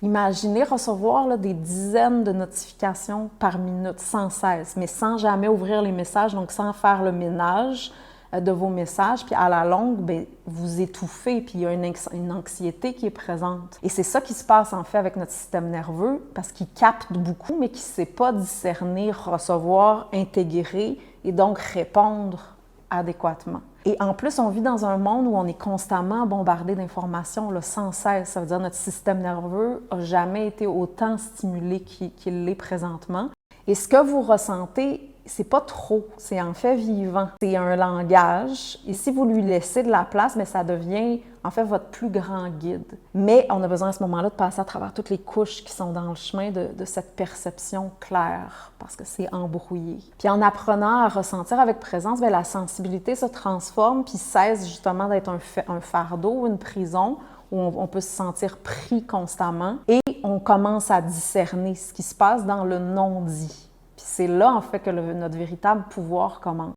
Imaginez recevoir là, des dizaines de notifications par minute sans cesse, mais sans jamais ouvrir les messages, donc sans faire le ménage de vos messages. Puis à la longue, bien, vous étouffez, puis il y a une anxiété qui est présente. Et c'est ça qui se passe en fait avec notre système nerveux, parce qu'il capte beaucoup, mais qu'il ne sait pas discerner, recevoir, intégrer et donc répondre adéquatement. Et en plus, on vit dans un monde où on est constamment bombardé d'informations là, sans cesse. Ça veut dire que notre système nerveux n'a jamais été autant stimulé qu'il l'est présentement. Et ce que vous ressentez, c'est pas trop, c'est en fait vivant. C'est un langage. Et si vous lui laissez de la place, bien, ça devient en fait votre plus grand guide. Mais on a besoin à ce moment-là de passer à travers toutes les couches qui sont dans le chemin de cette perception claire, parce que c'est embrouillé. Puis en apprenant à ressentir avec présence, bien, la sensibilité se transforme puis cesse justement d'être un fardeau, une prison, où on peut se sentir pris constamment et on commence à discerner ce qui se passe dans le non-dit. Puis c'est là, en fait, que notre véritable pouvoir commence.